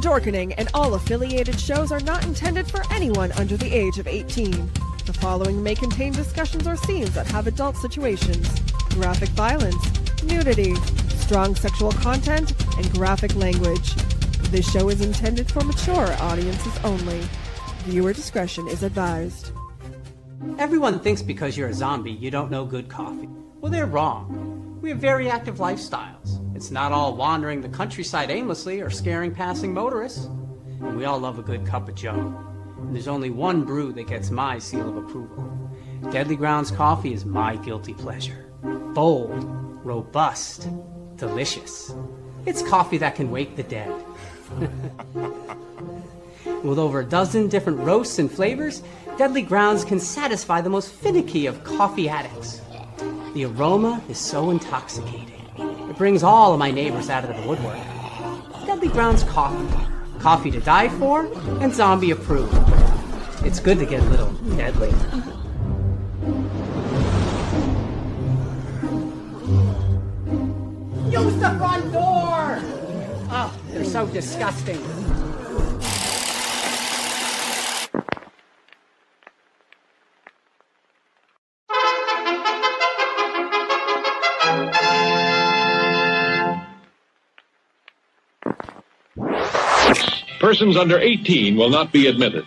Dorkening and all affiliated shows are not intended for anyone under the age of 18. The following may contain discussions or scenes that have adult situations, graphic violence, nudity, strong sexual content, and graphic language. This show is intended for mature audiences only. Viewer discretion is advised. Everyone thinks because you're a zombie, you don't know good coffee. Well, they're wrong. We have very active lifestyles. It's not all wandering the countryside aimlessly or scaring passing motorists. And we all love a good cup of joe. And there's only one brew that gets my seal of approval. Deadly Grounds coffee is my guilty pleasure. Bold, robust, delicious. It's coffee that can wake the dead. With over a dozen different roasts and flavors, Deadly Grounds can satisfy the most finicky of coffee addicts. The aroma is so intoxicating. It brings all of my neighbors out of the woodwork. Deadly Grounds coffee. Coffee to die for and zombie approved. It's good to get a little deadly. Use the front door! Oh, they're so disgusting. Persons under 18 will not be admitted.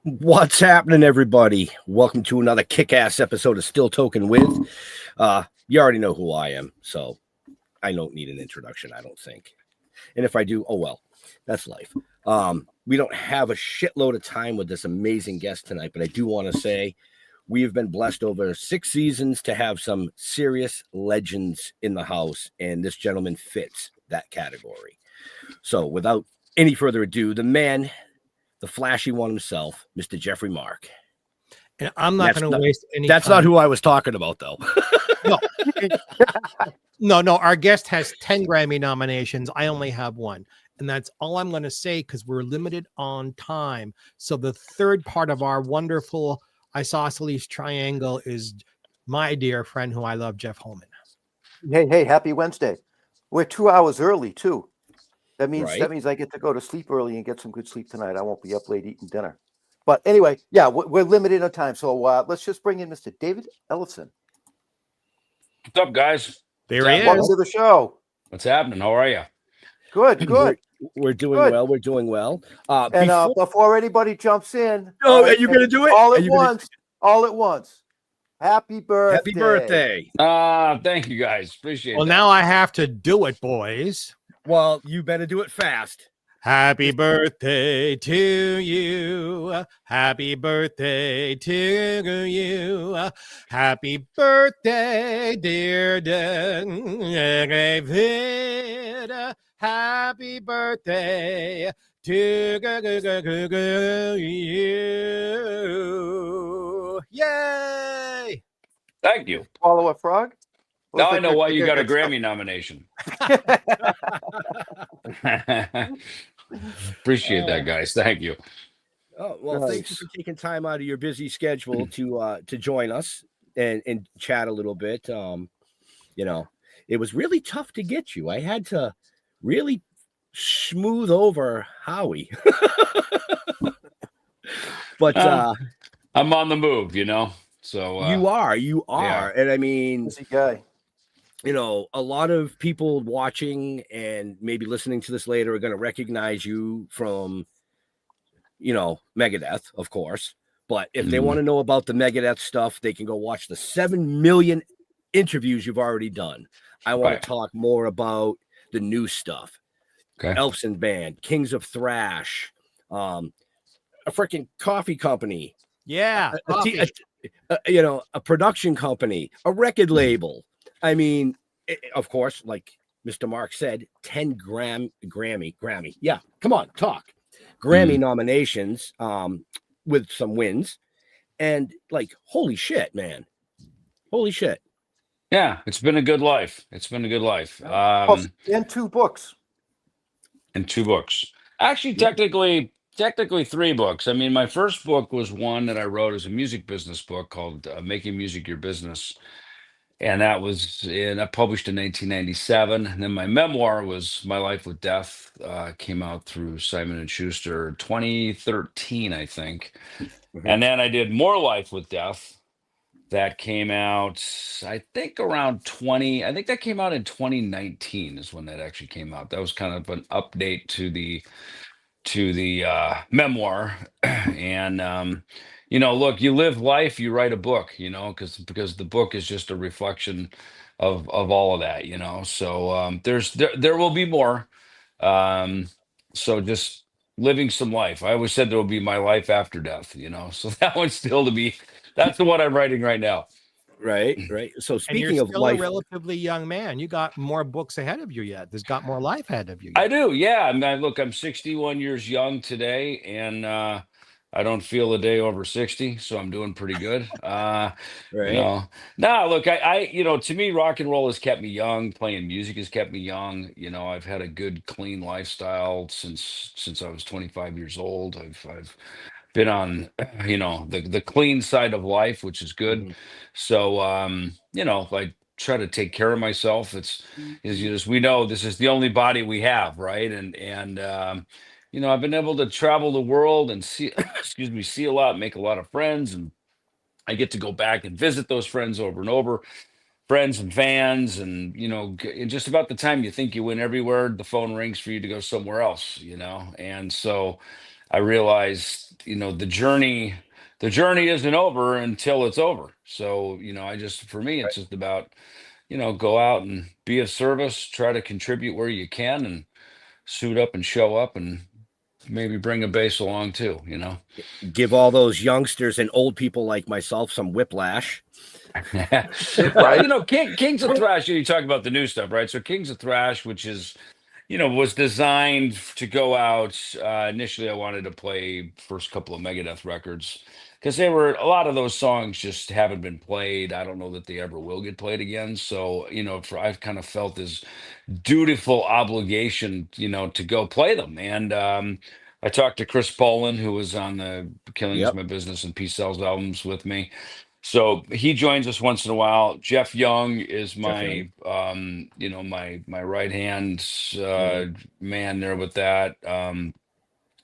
What's happening, everybody? Welcome to another kick-ass episode of Still Toking with. You already know who I am, so I don't need an introduction, I don't think. And if I do, oh well, that's life. We don't have a shitload of time with this amazing guest tonight, but I do want to say we have been blessed over 6 seasons to have some serious legends in the house, and this gentleman fits that category. So without any further ado, the man, the flashy one himself, Mr. Jeffrey Mark. And I'm not going to waste any That's time. not who I was talking about, though. No. Our guest has 10 Grammy nominations. I only have one. And that's all I'm going to say because we're limited on time. So the third part of our wonderful isosceles triangle is my dear friend who I love, Jeff Holman. Hey, happy Wednesday. We're 2 hours early, too. That means Right. That means I get to go to sleep early and get some good sleep tonight. I won't be up late eating dinner. But anyway, yeah, we're limited on time. So let's just bring in Mr. David Ellefson. What's up, guys? There he Welcome is. to the show. What's happening? How are you? Good. We're doing Good. well. We're doing well. And before anybody jumps in, Oh, are you going to do it? all Are at you gonna- once? All at once. Happy birthday! Happy birthday! Thank you guys. Appreciate it. Well, now I have to do it, boys. Well, you better do it fast. Happy birthday to you. Happy birthday to you. Happy birthday, dear David. Happy birthday To you. Yay! Thank you. Swallow a frog? Now I know why you got a Grammy nomination. Appreciate that, guys. Thank you. Oh, well, thank you Nice. for taking time out of your busy schedule to join us and chat a little bit. You know, it was really tough to get you. I had to really smooth over Howie. But I'm on the move, you know. So you are. yeah. And I mean, Busy guy. you know, a lot of people watching and maybe listening to this later are going to recognize you from, you know, Megadeth, of course. But if they want to know about the Megadeth stuff, they can go watch the 7 million interviews you've already done. I want to talk more about the new stuff. Okay. Ellefson Band, Kings of Thrash, a freaking coffee company. Yeah. You know, a production company, a record label. I mean, of course, like Mr. Mark said, 10 Grammy. Yeah, come on, talk. Grammy nominations with some wins. And like, holy shit, man. Holy shit. Yeah, it's been a good life. It's been a good life. And 2 books. And 2 books. Actually, technically 3 books. I mean, my first book was one that I wrote as a music business book called Making Music Your Business. And that was published in 1997. And then my memoir was My Life with Death, came out through Simon & Schuster 2013, I think. And then I did More Life with Death. That came out, I think I think that came out in 2019 is when that actually came out. That was kind of an update to the memoir. And you know, look, you live life, you write a book, you know, because the book is just a reflection of all of that, you know. So there will be more. So just living some life. I always said there will be my life after death, you know. So that one's still to be. That's the one I'm writing right now. Right. So And speaking you're of still life, a relatively young man. You got more books ahead of you yet. There's got more life ahead of you. I do, yeah. I mean, look, I'm 61 years young today, and I don't feel a day over 60, so I'm doing pretty good. right? You know, no, look, you know, to me, rock and roll has kept me young. Playing music has kept me young. You know, I've had a good, clean lifestyle since I was 25 years old. I've been on, you know, the clean side of life, which is good. So, you know, like try to take care of myself. As we know, this is the only body we have, right? And you know, I've been able to travel the world and see, excuse me, see a lot, make a lot of friends, and I get to go back and visit those friends over and over, friends and fans, and you know, and just about the time you think you went everywhere, the phone rings for you to go somewhere else, you know. And so I realized, you know, the journey isn't over until it's over. So, you know, for me, it's just about, you know, go out and be of service, try to contribute where you can, and suit up and show up, and maybe bring a bass along too, you know. Give all those youngsters and old people like myself some whiplash. Right. You know, Kings of Thrash, you talk about the new stuff, right? So Kings of Thrash, which is, you know, was designed to go out. Initially, I wanted to play first couple of Megadeth records because a lot of those songs just haven't been played. I don't know that they ever will get played again. So, you know, I've kind of felt this dutiful obligation, you know, to go play them. And I talked to Chris Poland, who was on the Killing Is My Business and Peace Sells albums with me. So he joins us once in a while. Jeff Young is my, you know, my right hand man there with that.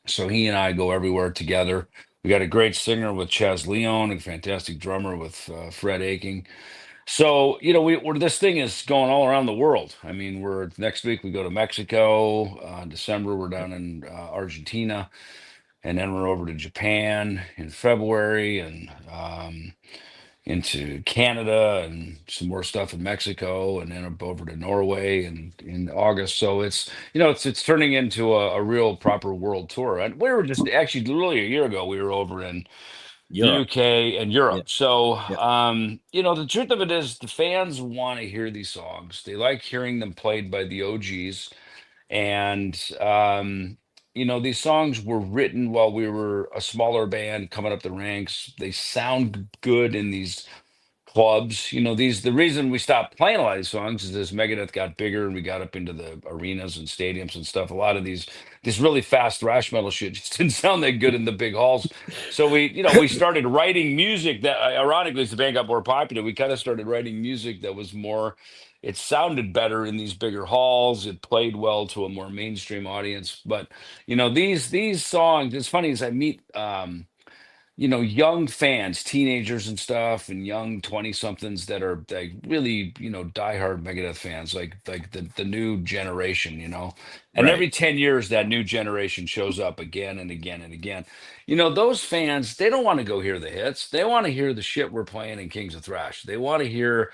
So he and I go everywhere together. We got a great singer with Chaz Leon, a fantastic drummer with Fred Aching. So you know, this thing is going all around the world. I mean, next week we go to Mexico. December we're down in Argentina, and then we're over to Japan in February, and into Canada, and some more stuff in Mexico, and then up over to Norway and in August. So it's, you know, it's turning into a real proper world tour. And we were just actually literally a year ago, we were over in the UK and Europe. So you know, the truth of it is the fans want to hear these songs. They like hearing them played by the OGs. And these songs were written while we were a smaller band coming up the ranks. They sound good in these clubs. The reason we stopped playing a lot of these songs is as Megadeth got bigger and we got up into the arenas and stadiums and stuff. A lot of this really fast thrash metal shit just didn't sound that good in the big halls. So we started writing music that, ironically, as the band got more popular, we kind of started writing music that was more. It sounded better in these bigger halls. It played well to a more mainstream audience. But these songs. It's funny as I meet. Young fans, teenagers and stuff, and young 20-somethings that are like really, diehard Megadeth fans, like the new generation, And Right. every 10 years, that new generation shows up again and again and again. Those fans, they don't want to go hear the hits. They want to hear the shit we're playing in Kings of Thrash. They want to hear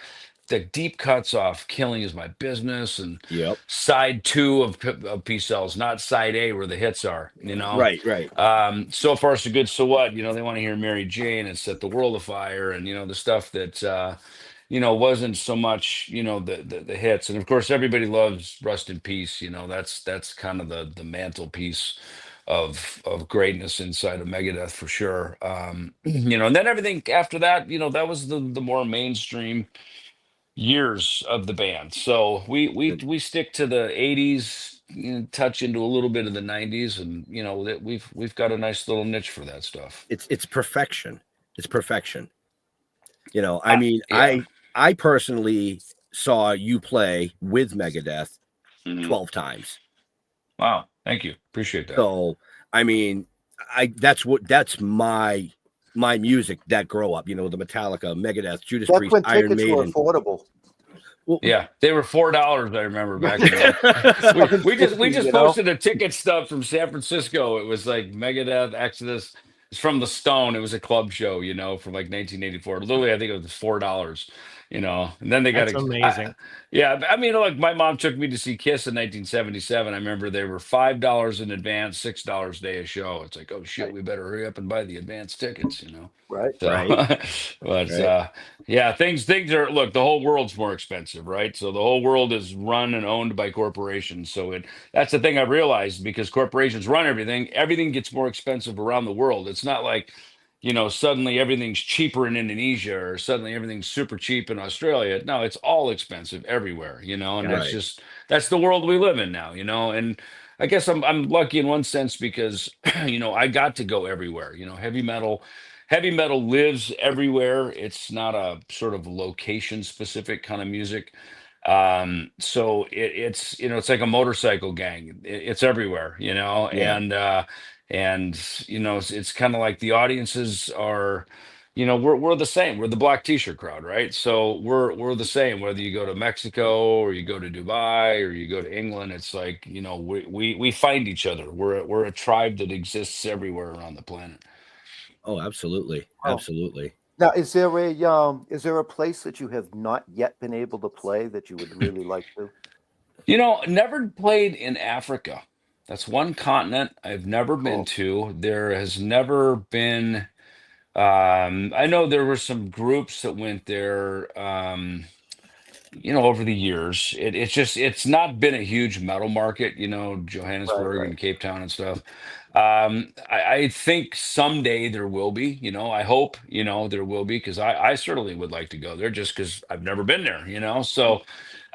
the deep cuts off Killing Is My Business and Yep. side 2 of Peace Cells, not side A where the hits are, Right. So far so good, so what? They want to hear Mary Jane and Set the World Afire and the stuff that wasn't so much the hits. And of course everybody loves Rust in Peace. That's kind of the mantelpiece of greatness inside of Megadeth for sure. And then everything after that, that was the more mainstream years of the band. So we stick to the 80s, touch into a little bit of the 90s, and that we've got a nice little niche for that stuff. It's perfection. It's perfection. I mean, Yeah. I personally saw you play with Megadeth Mhm. 12 times. Wow, thank you, appreciate that. So I mean, that's my music that grow up. The Metallica, Megadeth, Judas That's Priest, when Iron tickets were Maiden. affordable. Well, Yeah, they were $4. I remember back then. we just posted a ticket stub from San Francisco. It was like Megadeth, Exodus. It's from the Stone. It was a club show, from like 1984. Literally, I think it was $4. And then they got That's amazing. yeah, I mean, look, my mom took me to see Kiss in 1977. I remember they were $5 in advance, $6 day a show. It's like, oh shit, we better hurry up and buy the advance tickets, Right. So, Right. but Right. yeah, things are, look, the whole world's more expensive, right? So the whole world is run and owned by corporations. So that's the thing I've realized, because corporations run everything gets more expensive around the world. It's not like, suddenly everything's cheaper in Indonesia or suddenly everything's super cheap in Australia. No, it's all expensive everywhere, and Right. that's the world we live in now, and I guess I'm lucky in one sense because, I got to go everywhere. Heavy metal lives everywhere. It's not a sort of location specific kind of music. So it's like a motorcycle gang. It's everywhere, Yeah. and it's kind of like the audiences are, we're the same. We're the black t-shirt crowd, right? So we're the same whether you go to Mexico or you go to Dubai or you go to England. It's like, we find each other. We're a tribe that exists everywhere around the planet. Oh, absolutely. Wow. Absolutely. Now, is there a place that you have not yet been able to play that you would really like to? Never played in Africa. That's one continent I've never been Cool. to. There has never been. I know there were some groups that went there. Over the years, it's not been a huge metal market. Johannesburg Right. and Cape Town and stuff. I think someday there will be. I hope there will be, because I certainly would like to go there just because I've never been there. So.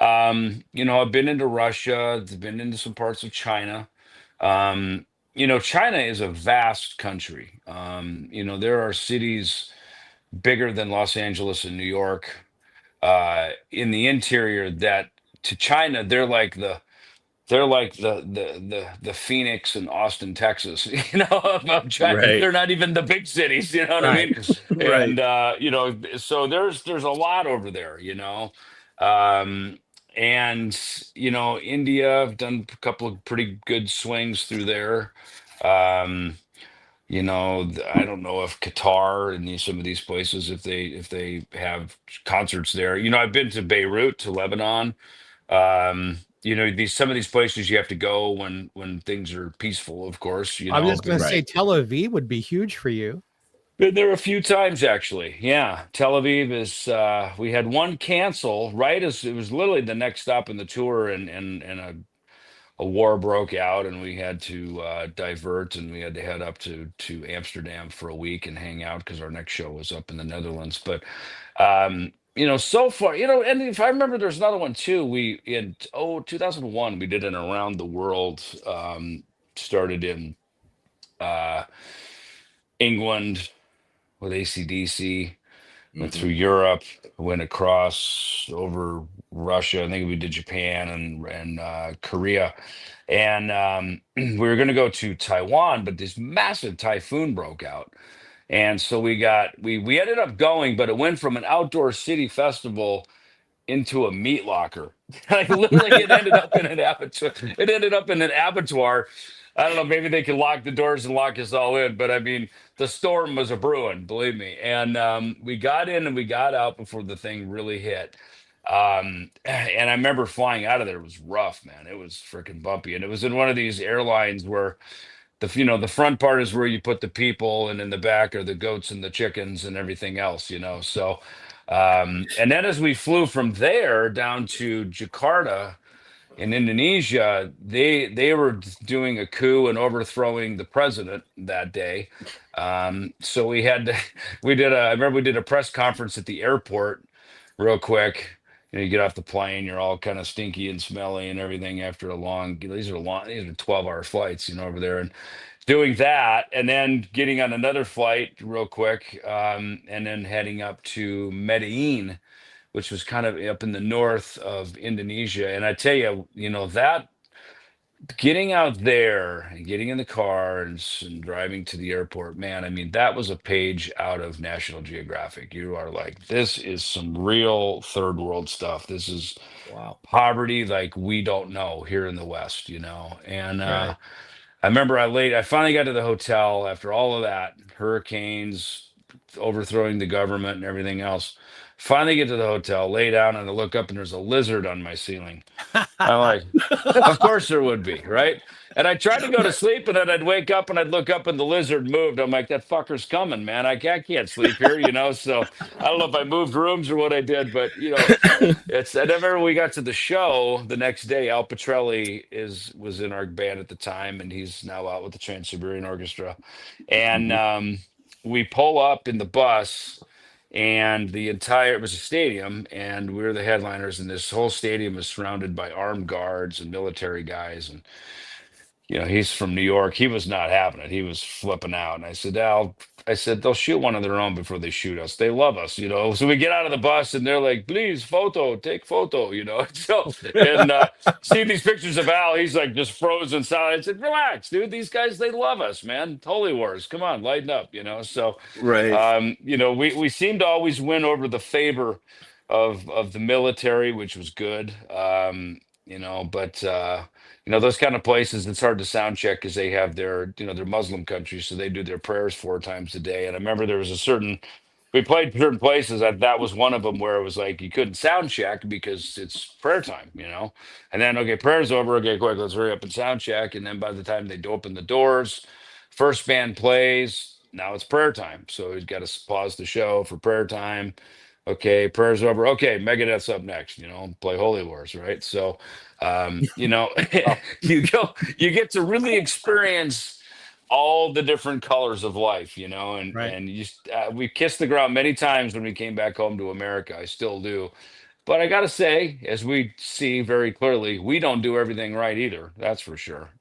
I've been into Russia, I've been into some parts of China. China is a vast country. There are cities bigger than Los Angeles and New York in the interior that to China, they're like the Phoenix and Austin, Texas, of China. Right. They're not even the big cities, you know what I mean? Right. And so there's a lot over there, Um, and India, I've done a couple of pretty good swings through there. Um, I don't know if Qatar and some of these places, if they have concerts there. I've been to Beirut, to Lebanon. Some of these places you have to go when things are peaceful, of course. I was just going to Right. say Tel Aviv would be huge for you. Been there a few times, actually. Yeah, Tel Aviv is. We had one cancel right as it was literally the next stop in the tour, and a war broke out and we had to divert, and we had to head up to Amsterdam for a week and hang out because our next show was up in the Netherlands. But so far, and if I remember, there's another one too. We in 2001 we did an around the world. Started in England with AC/DC. Went through Europe, went across over Russia. I think we did Japan and Korea, and we were going to go to Taiwan, but this massive typhoon broke out, and so we ended up going, but it went from an outdoor city festival into a meat locker. Like literally, it ended up in an abattoir. It ended up in an abattoir. I don't know. Maybe they could lock the doors and lock us all in, but I mean, the storm was a brewing, believe me. And we got in and we got out before the thing really hit. And I remember flying out of there. It was rough, man. It was freaking bumpy, and it was in one of these airlines where the front part is where you put the people, and in the back are the goats and the chickens and everything else. So. And then as we flew from there down to Jakarta in Indonesia, they were doing a coup and overthrowing the president that day. So I remember we did a press conference at the airport real quick. You get off the plane, you're all kind of stinky and smelly and everything after these are 12-hour flights, over there. And doing that, and then getting on another flight real quick, and then heading up to Medellin, which was kind of up in the north of Indonesia. And I tell you, that getting out there and getting in the car and driving to the airport, man, I mean, that was a page out of National Geographic. You are like, this is some real third world stuff. This is poverty like we don't know here in the West, and Right. I remember I finally got to the hotel after all of that, hurricanes, overthrowing the government and everything else. Finally get to the hotel, lay down, and I look up and there's a lizard on my ceiling. I'm like, of course there would be, right? And I tried to go to sleep, and then I'd wake up and I'd look up and the lizard moved. I'm like, that fucker's coming, man. I can't sleep here, So I don't know if I moved rooms or what I did, but I remember we got to the show the next day. Al Petrelli was in our band at the time, and he's now out with the Trans-Siberian Orchestra. And we pull up in the bus, and it was a stadium, and we were the headliners, and this whole stadium is surrounded by armed guards and military guys. And he's from New York. He was not having it. He was flipping out. And I said, Al, they'll shoot one of their own before they shoot us. They love us, So we get out of the bus, and they're like, please, take photo, So, and see these pictures of Al, he's like just frozen solid. I said, relax, dude. These guys, they love us, man. Holy wars. Come on, lighten up, So, Right. we seem to always win over the favor of the military, which was good. But those kind of places, it's hard to sound check because they have they're Muslim countries, so they do their prayers 4 times a day. And I remember there was we played certain places that was one of them where it was like you couldn't sound check because it's prayer time, And then okay, prayer's over. Okay, quick, let's hurry up and sound check. And then by the time they'd open the doors, first band plays. Now it's prayer time, so we've got to pause the show for prayer time. Okay, prayer's over. Okay, Megadeth's up next. Play Holy Wars, right? So, you get to really experience all the different colors of life, and Right. and we kissed the ground many times when we came back home to America. I still do, but I got to say, as we see very clearly, we don't do everything right either. That's for sure.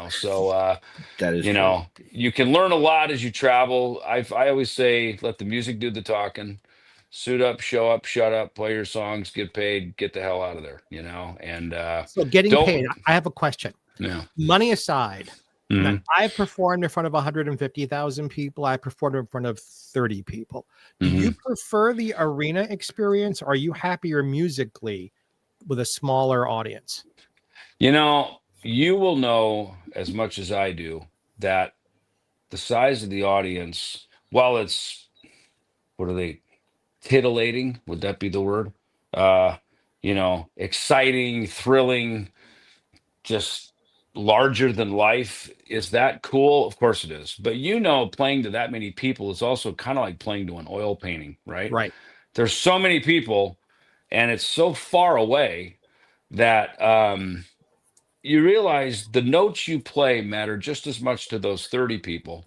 So That is true. you can learn a lot as you travel. I always say, let the music do the talking. Suit up, show up, shut up, play your songs, get paid, get the hell out of there, and So getting don't- paid, I have a question. yeah. Money aside, Mhm. I performed in front of 150,000 people. I performed in front of 30 people. Do you prefer the arena experience, or are you happier musically with a smaller audience? You will know as much as I do that the size of the audience, while it's, what are they, titillating, would that be the word? Exciting, thrilling, just larger than life. Is that cool? Of course it is. But playing to that many people is also kind of like playing to an oil painting, right? Right. There's so many people, and it's so far away that you realize the notes you play matter just as much to those 30 people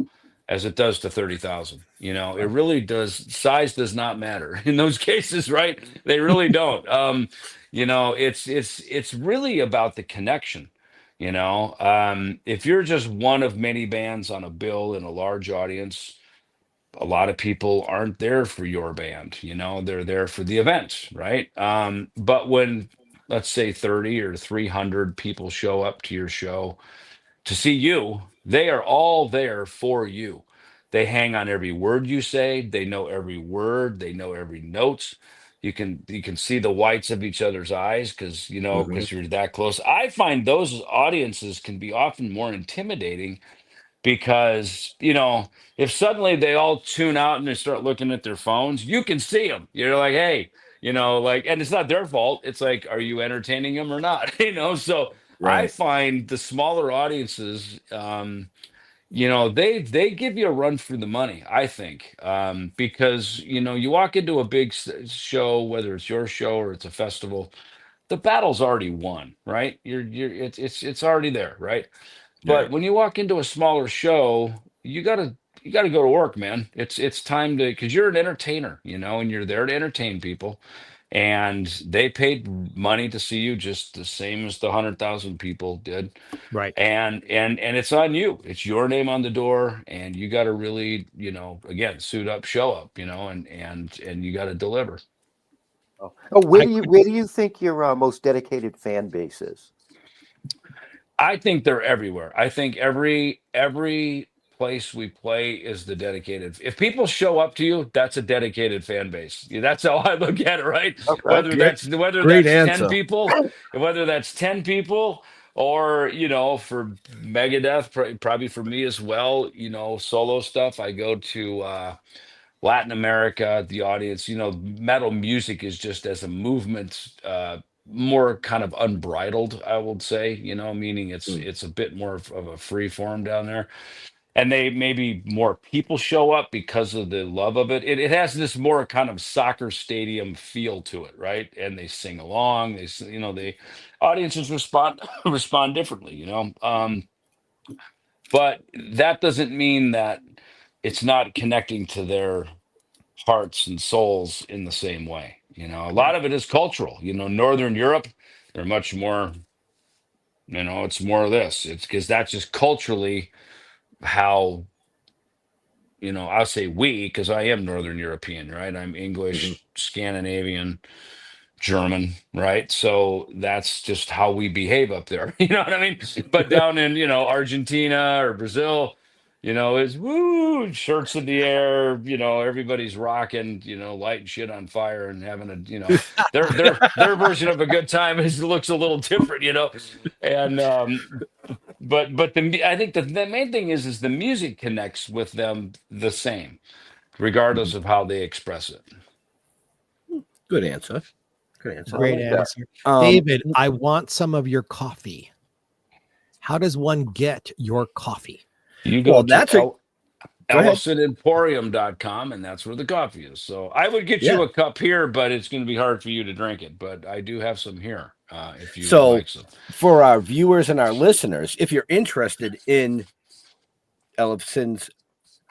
as it does to 30,000. You know, it really does. Size does not matter in those cases, right? They really don't. You know, it's really about the connection. You know, if you're just one of many bands on a bill in a large audience, a lot of people aren't there for your band. You know, they're there for the event, right? But when, let's say, 30 or 300 people show up to your show to see you, they are all there for you. They hang on every word you say. They know every word. They know every note. You can see the whites of each other's eyes because because you're that close. I find those audiences can be often more intimidating because if suddenly they all tune out and they start looking at their phones, you can see them. You're like, hey, and it's not their fault. It's like, are you entertaining them or not? So I Right. find the smaller audiences, they give you a run for the money, I think, because you walk into a big show, whether it's your show or it's a festival, the battle's already won, right? It's already there, right? But Right. when you walk into a smaller show, you gotta go to work, man. It's time to, because you're an entertainer, and you're there to entertain people, and they paid money to see you just the same as the 100,000 people did, Right. and it's on you. It's your name on the door, and you got to really, again, suit up, show up, and you got to deliver. Oh, where do you think your most dedicated fan base is? I think they're everywhere. I think every place we play is the dedicated. If people show up to you, that's a dedicated fan base. Yeah, that's how I look at it, right? Okay. Whether Great- that's great 10 answer. people, whether that's 10 people, or for Megadeth, probably for me as well. Solo stuff. I go to Latin America. The audience, metal music is just as a movement. More kind of unbridled, I would say, meaning it's a bit more of a free form down there. And they maybe more people show up because of the love of it. It has this more kind of soccer stadium feel to it, right? And they sing along. The audiences respond differently, but that doesn't mean that it's not connecting to their hearts and souls in the same way. A lot of it is cultural. Northern Europe, they're much more, it's more of this. It's because that's just culturally how, I'll say we, because I am Northern European, right? I'm English, Scandinavian, German, right? So that's just how we behave up there. You know what I mean? But down in, Argentina or Brazil, is woo, shirts in the air, everybody's rocking, lighting shit on fire and having their version of a good time looks a little different, And but I think the main thing is the music connects with them the same, regardless of how they express it. Good answer. Good answer. Great like that. answer. Um, David, I want some of your coffee. How does one get your coffee? You go Well, to that's Go ahead. EllefsonEmporium.com, and that's where the coffee is. So I would get you a cup here, but it's going to be hard for you to drink it. But I do have some here if you would like some. For our viewers and our listeners, if you're interested in Ellefson's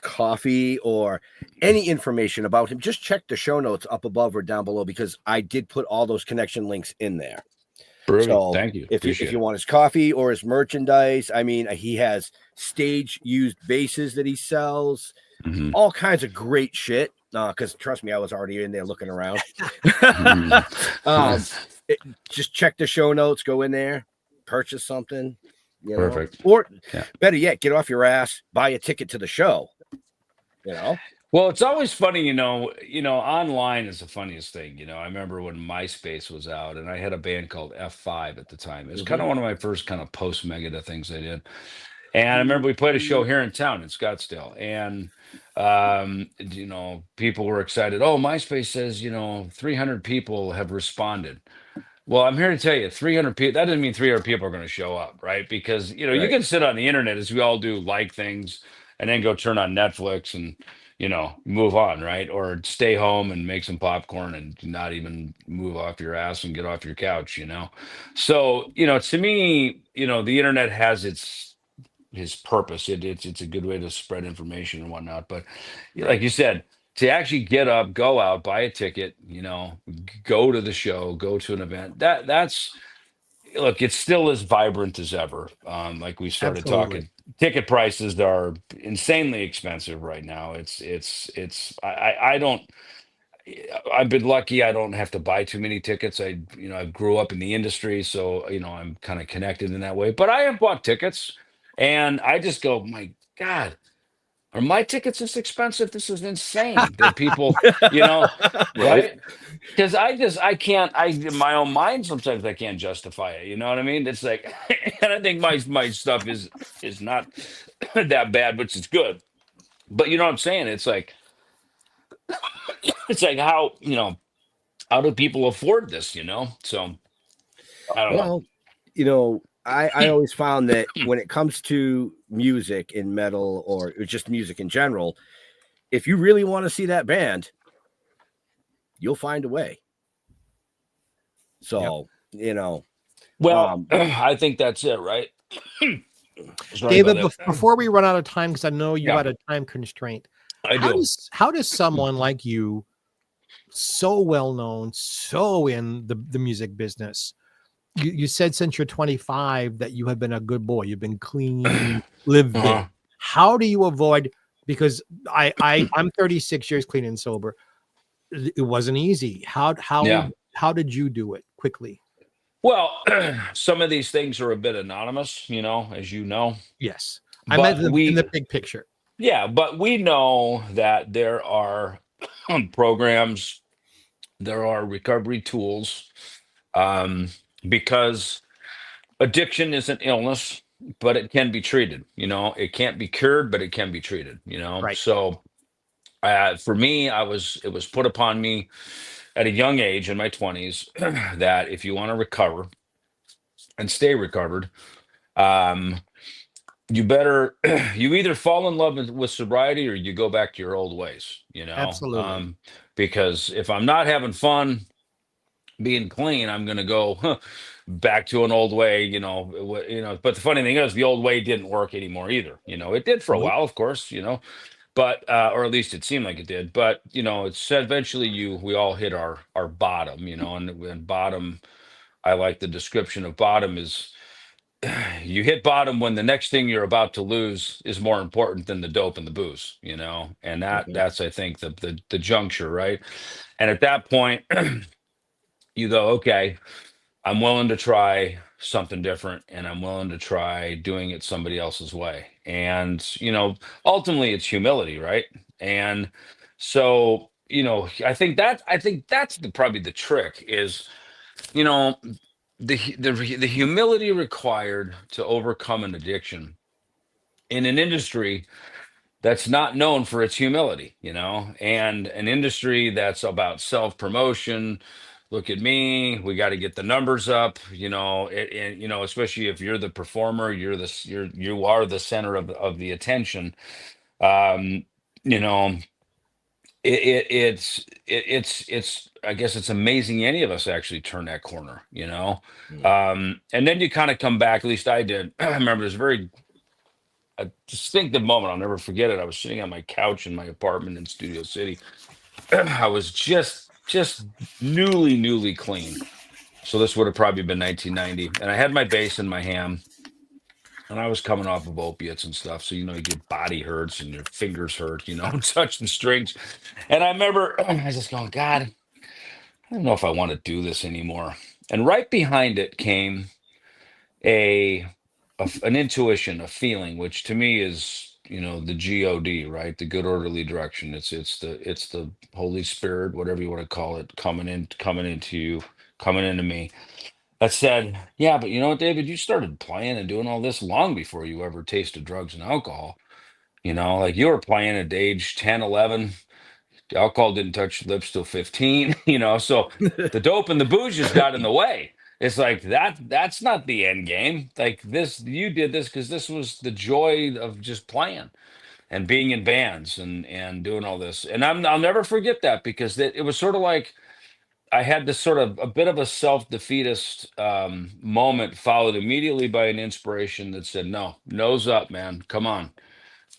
coffee or any information about him, just check the show notes up above or down below, because I did put all those connection links in there. Brilliant. So Thank you. If you want his coffee or his merchandise, I mean, he has stage used basses that he sells, all kinds of great shit. Because trust me, I was already in there looking around. Just check the show notes, go in there, purchase something. Perfect. Or better yet, get off your ass, buy a ticket to the show. Well, it's always funny, online is the funniest thing. I remember when MySpace was out, and I had a band called F5 at the time. It was kind of one of my first kind of post Megadeth things I did. And I remember we played a show here in town in Scottsdale, and people were excited. Oh, MySpace says 300 people have responded. Well, I'm here to tell you, 300 people. That doesn't mean 300 people are going to show up, right? Because you can sit on the internet, as we all do, like things, and then go turn on Netflix and move on, right? Or stay home and make some popcorn and not even move off your ass and get off your couch. So, to me, the internet has his purpose. It's a good way to spread information and whatnot. But like you said, to actually get up, go out, buy a ticket, go to the show, go to an event, that's look, it's still as vibrant as ever. Like we started Absolutely. talking, ticket prices are insanely expensive right now. I don't, I've been lucky. I don't have to buy too many tickets. I grew up in the industry, so I'm kind of connected in that way. But I have bought tickets, and I just go, my God, are my tickets this expensive? This is insane that people, right? Because I can't, in my own mind, sometimes I can't justify it. You know what I mean? It's like, and I think my stuff is not that bad, which is good. But you know what I'm saying? It's like how do people afford this? So I don't know. Well, I always found that when it comes to music in metal or just music in general, if you really want to see that band, you'll find a way. So, Well, I think that's it, right? Sorry David, about that. before we run out of time, because I know you Yeah. had a time constraint, I do. How does someone like you, so well known, so in the music business, you said since you're 25 that you have been a good boy, you've been clean, lived Uh-huh. it. How do you avoid? Because I'm 36 years clean and sober. It wasn't easy. How did you do it quickly? Well, some of these things are a bit anonymous, as you know. Yes, But I meant in the big picture. Yeah, but we know that there are programs, there are recovery tools, because addiction is an illness, but it can be treated. It can't be cured, but it can be treated. Right. So for me, it was put upon me at a young age in my 20s that if you want to recover and stay recovered, you better you either fall in love with sobriety or you go back to your old ways. Absolutely. Because if I'm not having fun being clean, I'm going to go back to an old way. But the funny thing is, the old way didn't work anymore either. It did for a Nope. while, of course. But or at least it seemed like it did. But it's eventually we all hit our bottom. And bottom, I like the description of bottom is you hit bottom when the next thing you're about to lose is more important than the dope and the booze. And that's I think the juncture, right? And at that point, you go, okay, I'm willing to try something different, and I'm willing to try doing it somebody else's way. And ultimately it's humility, right? And so I think that's probably the trick is the humility required to overcome an addiction in an industry that's not known for its humility, and an industry that's about self-promotion. Look at me, we got to get the numbers up, and especially if you're the performer, you are the center of the attention. um you know it's I guess it's amazing any of us actually turn that corner. And then you kind of come back, at least I did. I remember there's a distinctive moment, I'll never forget it. I was sitting on my couch in my apartment in Studio City. I was just newly clean, so this would have probably been 1990, and I had my bass in my hand. And I was coming off of opiates and stuff. So, you get body hurts and your fingers hurt, touching strings. And I remember I was just going, God, I don't know if I want to do this anymore. And right behind it came an intuition, a feeling, which to me is, the God, right? The good orderly direction. It's the Holy Spirit, whatever you want to call it, coming into you, coming into me. That said, yeah, but you know what, David, you started playing and doing all this long before you ever tasted drugs and alcohol. Like you were playing at age 10, 11. Alcohol didn't touch your lips till 15, so the dope and the booze just got in the way. It's like that's not the end game. Like this, you did this because this was the joy of just playing. and being in bands and doing all this. And I'll never forget that, because it was sort of like I had this sort of a bit of a self-defeatist moment, followed immediately by an inspiration that said, no, nose up, man, come on,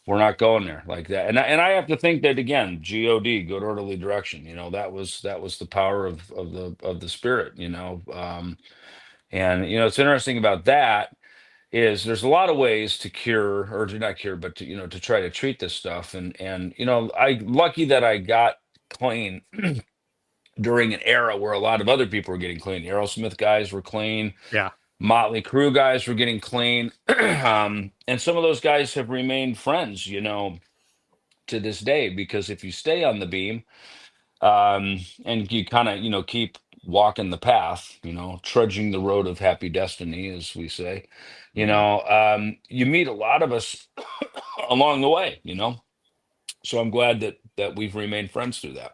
we're not going there like that. And I have to think that, again, God, good orderly direction, that was the power of the spirit, and it's interesting about that is there's a lot of ways to cure, or to not cure, but to try to treat this stuff. And I lucky that I got clean during an era where a lot of other people were getting clean. Aerosmith guys were clean. Yeah. Motley Crue guys were getting clean. And some of those guys have remained friends, to this day, because if you stay on the beam, and you kind of, keep walking the path, trudging the road of happy destiny, as we say, you meet a lot of us along the way, So I'm glad that we've remained friends through that.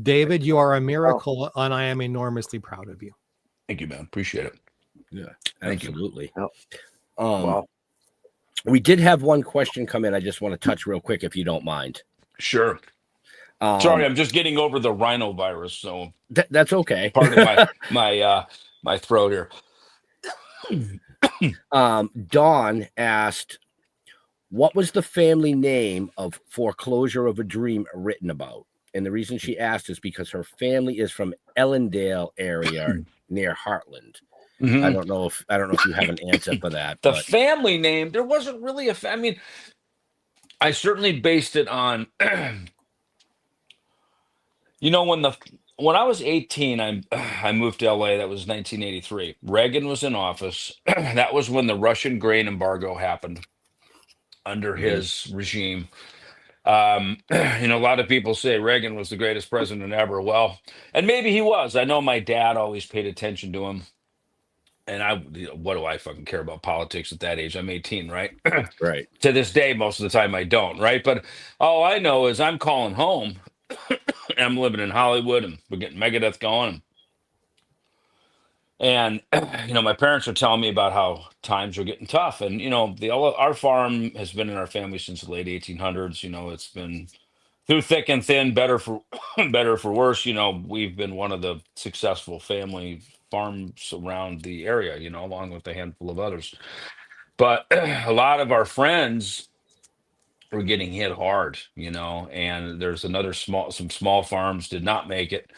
David, you are a miracle, and I am enormously proud of you. Thank you, man. Appreciate it. Yeah, Thank you. absolutely. Yep. Wow. We did have one question come in. I just want to touch real quick, if you don't mind. Sure. Sorry, I'm just getting over the rhinovirus, so That's okay. part of my throat here. Dawn asked, what was the family name of Foreclosure of a Dream written about? And the reason she asked is because her family is from Ellendale area near Heartland. Mhm. I don't know if you have an answer for that. The but family name, there wasn't really I mean, I certainly based it on, when I was 18, I moved to LA. That was 1983. Reagan was in office. That was when the Russian grain embargo happened under his regime. A lot of people say Reagan was the greatest president ever. Well, and maybe he was. I know my dad always paid attention to him. And what do I fucking care about politics at that age? I'm 18, right? right. To this day, most of the time I don't, right? But all I know is I'm calling home. I'm living in Hollywood, and we're getting Megadeth going. And my parents are telling me about how times are getting tough. And our farm has been in our family since the late 1800s. It's been through thick and thin, better for better for worse. We've been one of the successful family farms around the area, along with a handful of others. But a lot of our friends were getting hit hard, and there's some small farms did not make it.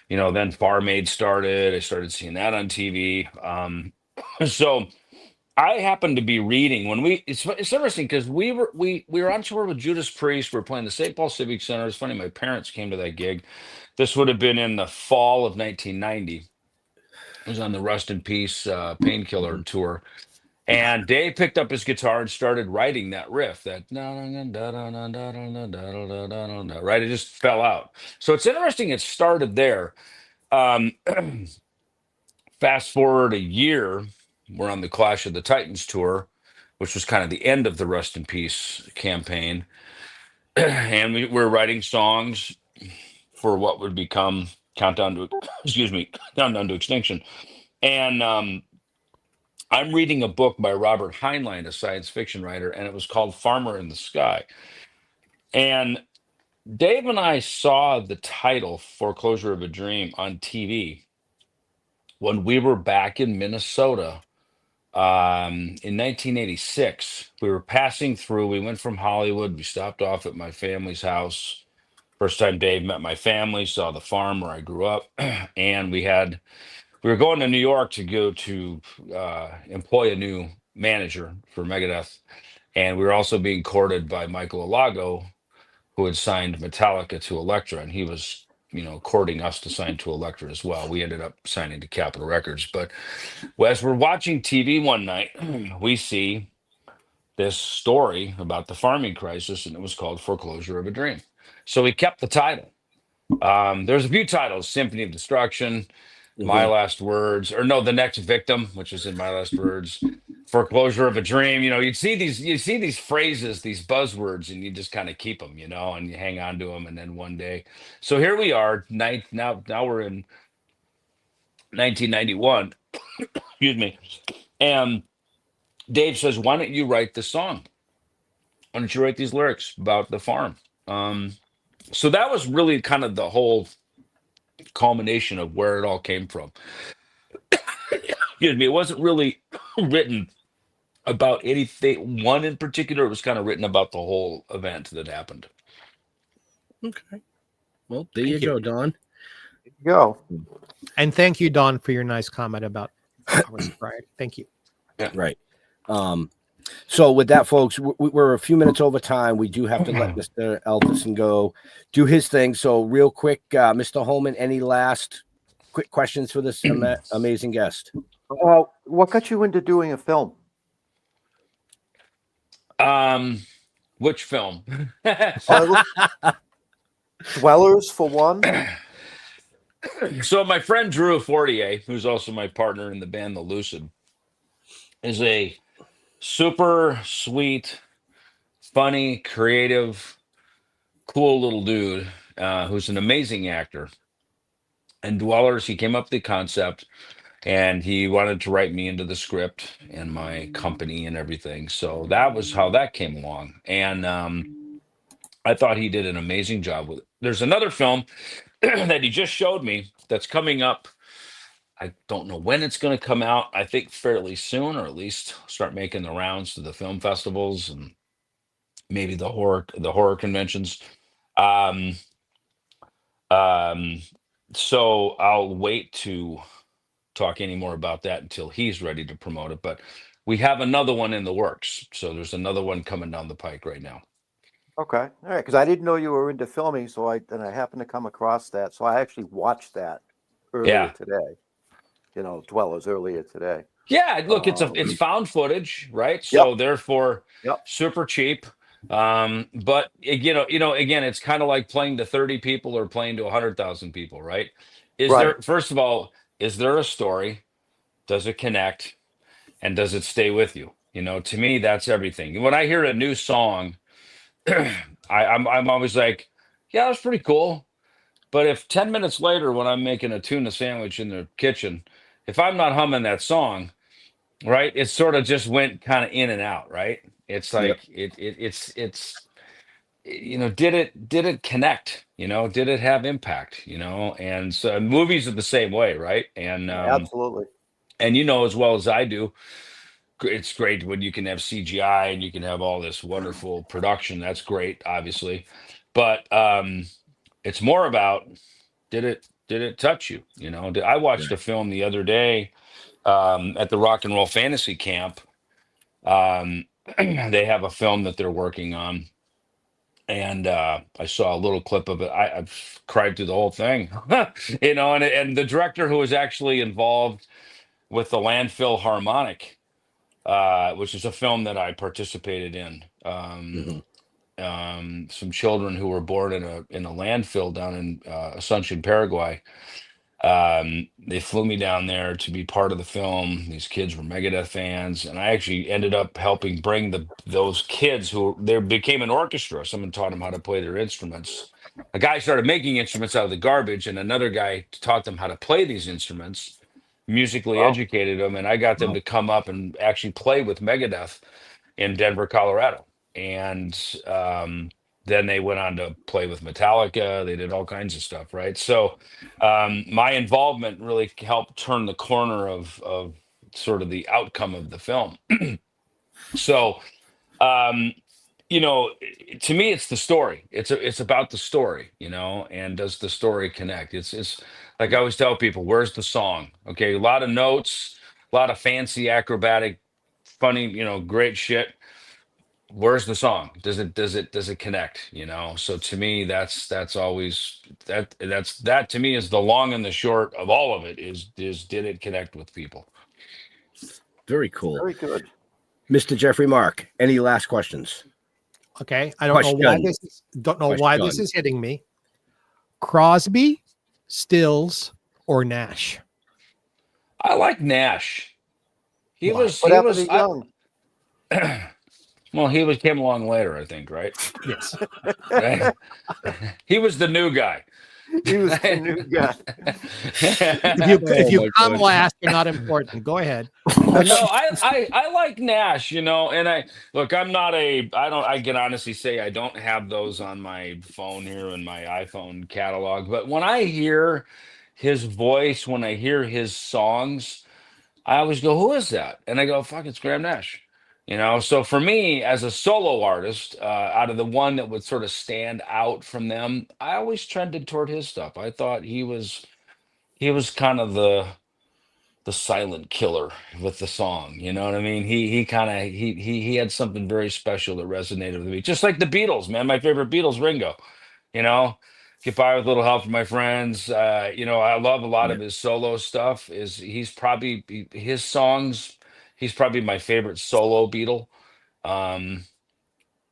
Then Farm Aid started. I started seeing that on TV. So I happened to be reading when it's interesting because we were on tour with Judas Priest. We were playing the St. Paul Civic Center. It's funny, my parents came to that gig. This would have been in the fall of 1990. It was on the Rust in Peace Painkiller tour. And Dave picked up his guitar and started writing that riff, that right? It just fell out. So it's interesting. It started there. Fast forward a year, we're on the Clash of the Titans tour, which was kind of the end of the Rust in Peace campaign. And we're writing songs for what would become Countdown to Extinction. And I'm reading a book by Robert Heinlein, a science fiction writer, and it was called Farmer in the Sky. And Dave and I saw the title Foreclosure of a Dream on TV when we were back in Minnesota in 1986. We were passing through. We went from Hollywood. We stopped off at my family's house. First time Dave met my family, saw the farm where I grew up. And we were going to New York to go to employ a new manager for Megadeth. And we were also being courted by Michael Alago, who had signed Metallica to Elektra. And he was, courting us to sign to Elektra as well. We ended up signing to Capitol Records. But as we're watching TV one night, we see this story about the farming crisis, and it was called Foreclosure of a Dream. So we kept the title. There's a few titles: Symphony of Destruction, My Last Words, or no, The Next Victim, which is in My Last Words, Foreclosure of a Dream. You see these phrases, these buzzwords, and you just kind of keep them, and you hang on to them. And then one day, so here we are, now we're in 1991, excuse me. And Dave says, why don't you write the song? why don't you write these lyrics about the farm? So that was really kind of the whole culmination of where it all came from. Excuse me. It wasn't really written about anything one in particular. It was kind of written about the whole event that happened. Okay. Well, there you go, Don. Go. And thank you, Don, for your nice comment about our sobriety. Thank you. Yeah. Right. So with that, folks, we're a few minutes over time. We do have to let Mr. Ellefson go do his thing. So real quick, Mr. Holman, any last quick questions for this amazing guest? What got you into doing a film? Which film? Dwellers, for one. So my friend Drew Fortier, who's also my partner in the band, the Lucid, is a super sweet, funny, creative, cool little dude who's an amazing actor. And Dwellers, he came up with the concept, and he wanted to write me into the script and my company and everything. So that was how that came along. And I thought he did an amazing job with it. There's another film that he just showed me that's coming up. I don't know when it's going to come out. I think fairly soon, or at least start making the rounds to the film festivals and maybe the horror conventions. So I'll wait to talk any more about that until he's ready to promote it. But we have another one in the works. So there's another one coming down the pike right now. Okay. All right. Because I didn't know you were into filming, so I happened to come across that. So I actually watched that earlier today. Dwellers earlier today. Yeah, look, it's found footage, right? So therefore, super cheap. But again, it's kind of like playing to 30 people or playing to 100,000 people, right? First of all, is there a story? Does it connect? And does it stay with you? To me, that's everything. When I hear a new song, I'm always like, yeah, that's pretty cool. But if 10 minutes later, when I'm making a tuna sandwich in the kitchen, if I'm not humming that song, right, it sort of just went kind of in and out, right? It's like it's did it connect? Did it have impact? And so movies are the same way, right? And absolutely. And as well as I do, it's great when you can have CGI and you can have all this wonderful production. That's great, obviously, but it's more about did it touch you? I watched a film the other day at the Rock and Roll Fantasy Camp. They have a film that they're working on, and I saw a little clip of it. I've cried through the whole thing, and the director who was actually involved with the Landfill Harmonic, which is a film that I participated in. Some children who were born in a landfill down in Asuncion, Paraguay. They flew me down there to be part of the film. These kids were Megadeth fans, and I actually ended up helping bring those kids they became an orchestra. Someone taught them how to play their instruments. A guy started making instruments out of the garbage, and another guy taught them how to play these instruments, musically educated them, and I got them to come up and actually play with Megadeth in Denver, Colorado. And then they went on to play with Metallica. They did all kinds of stuff, right? So my involvement really helped turn the corner of sort of the outcome of the film. So, to me, it's the story. It's about the story, and does the story connect? It's like I always tell people, where's the song? Okay, a lot of notes, a lot of fancy acrobatic, funny, great shit. Where's the song? Does it connect? So to me, that's always that to me is the long and the short of all of it is did it connect with people? Very cool. Very good. Mr. Jeffrey Mark, any last questions? Okay. I don't know why this is hitting me. Crosby, Stills, or Nash? I like Nash. He was young. Well, he came along later, I think, right? Yes. Right? He was the new guy. He was the new guy. If you come last, you're not important. Go ahead. No, I like Nash, and I look, I can honestly say I don't have those on my phone here in my iPhone catalog, but when I hear his voice, when I hear his songs, I always go, who is that? And I go, fuck, it's Graham Nash. So for me as a solo artist, out of the one that would sort of stand out from them, I always trended toward his stuff. I thought he was kind of the silent killer with the song. You know what I mean? He kind of he had something very special that resonated with me. Just like the Beatles, man. My favorite Beatles, Ringo. You know, Get By with a Little Help from My Friends. I love a lot Yeah. of his solo stuff. His songs. He's probably my favorite solo Beatle. Um,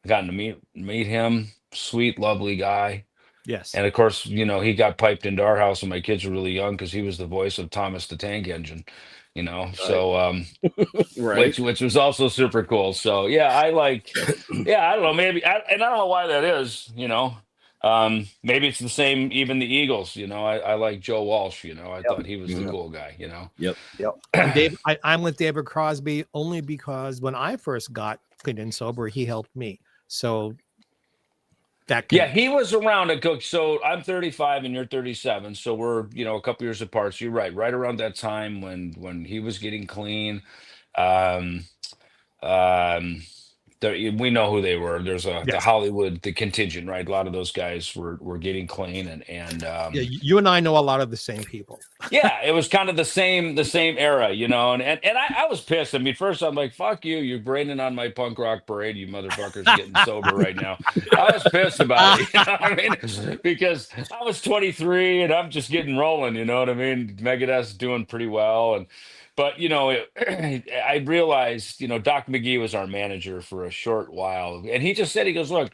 Gotten to meet him. Sweet, lovely guy. Yes. And of course, he got piped into our house when my kids were really young because he was the voice of Thomas the Tank Engine, So, Right. which was also super cool. So yeah, I don't know, and I don't know why that is, maybe it's the same, even the Eagles, I like Joe Walsh, I thought he was the cool guy, Yep. And Dave, I'm with David Crosby only because when I first got clean and sober, he helped me. So yeah, he was around a cook. So I'm 35 and you're 37. So we're, a couple years apart. So you're right around that time when he was getting clean. Um, um, we know who they were. There's the Yes. Hollywood, the contingent, right? A lot of those guys were getting clean and Yeah, you and I know a lot of the same people. yeah, it was kind of the same era, and I was pissed. I mean, first I'm like, fuck you, you're raining on my punk rock parade, you motherfuckers getting sober right now. I was pissed about it, you know what I mean? Because I was 23 and I'm just getting rolling, you know what I mean? Megadeth's doing pretty well, but I realized, Doc McGee was our manager for a short while, and he just said, he goes, look,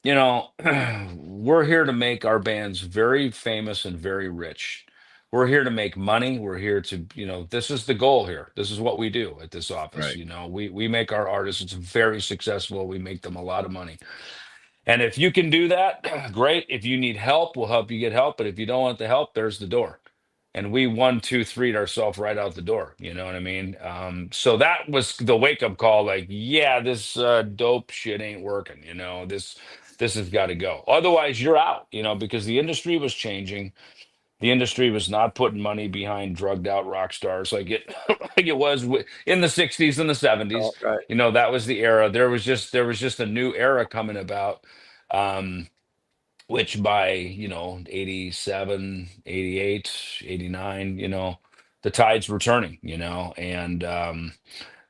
we're here to make our bands very famous and very rich. We're here to make money. We're here to, this is the goal here. This is what we do at this office. Right. We make our artists very successful. We make them a lot of money. And if you can do that, great. If you need help, we'll help you get help. But if you don't want the help, there's the door. And we 1, 2, 3'd ourselves right out the door. You know what I mean? So that was the wake up call. Like, yeah, this dope shit ain't working. This has got to go. Otherwise, you're out. Because the industry was changing. The industry was not putting money behind drugged out rock stars like it like it was in the 60s and the 70s. Right. That was the era. There was just a new era coming about. Which by 87, 88, 89, the tides were turning, and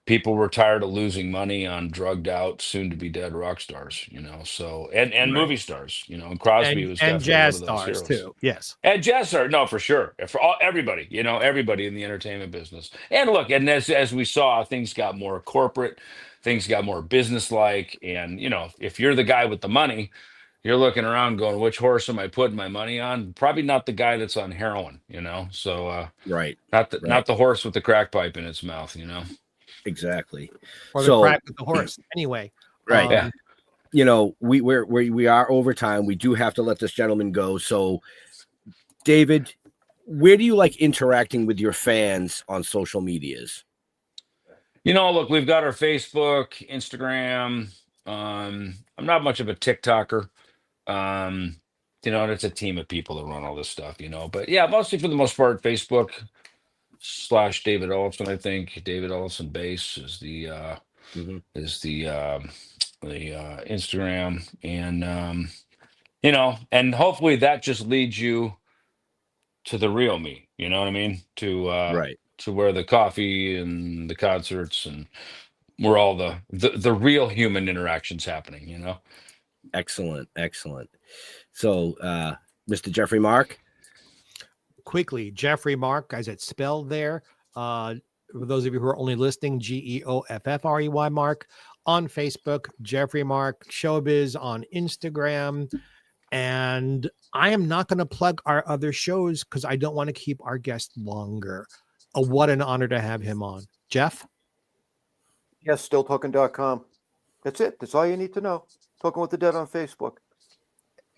people were tired of losing money on drugged out, soon to be dead rock stars, so and Right. movie stars, and Crosby was and definitely jazz one of those stars heroes. too. Yes. And jazz stars, no, for sure, for everybody, everybody in the entertainment business. And look, and as we saw, things got more corporate, things got more business-like, and if you're the guy with the money, you're looking around going, which horse am I putting my money on? Probably not the guy that's on heroin, So Right. not the horse with the crack pipe in its mouth, Exactly. Or the So crack with the horse. Anyway. right. Yeah. We are over time. We do have to let this gentleman go. So David, where do you like interacting with your fans on social medias? Look, we've got our Facebook, Instagram. I'm not much of a TikToker. And it's a team of people that run all this stuff, but yeah, mostly for the most part, Facebook / David Ellefson. I think David Ellefson Bass is the Instagram, and and hopefully that just leads you to the real me, you know what I mean? Right. To where the coffee and the concerts and where all the real human interactions happening, Excellent. So Mr. Jeffrey Mark. Quickly, Jeffrey Mark, as it's spelled there. For those of you who are only listening, GEOFFREY Mark on Facebook, Jeffrey Mark Showbiz on Instagram. And I am not going to plug our other shows because I don't want to keep our guest longer. What an honor to have him on. Jeff? Yes, stilltoking.com. That's it. That's all you need to know. Talking with the Dead on Facebook.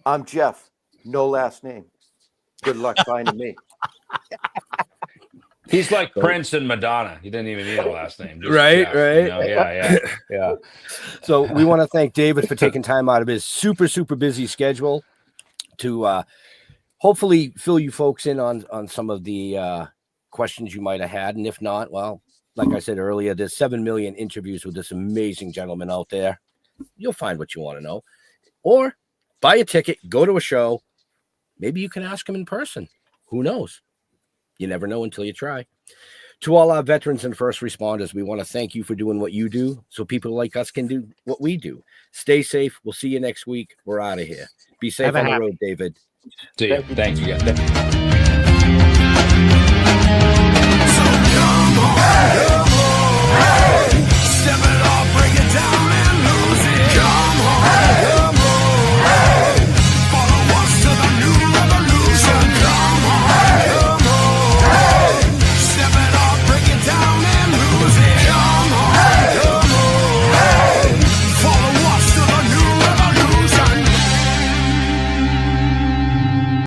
I'm Jeff. No last name. Good luck finding me. He's like Prince and Madonna. He didn't even need a last name. Just Right, Jeff, right. you know? Yeah. So we want to thank David for taking time out of his super, super busy schedule to hopefully fill you folks in on some of the questions you might have had. And if not, well, like I said earlier, there's 7 million interviews with this amazing gentleman out there. You'll find what you want to know. Or buy a ticket, go to a show. Maybe you can ask him in person. Who knows? You never know until you try. To all our veterans and first responders, we want to thank you for doing what you do so people like us can do what we do. Stay safe. We'll see you next week. We're out of here. Be safe on the road, David. See you. Thank you, guys. So come on, step it off, break it down and lose it. Come on.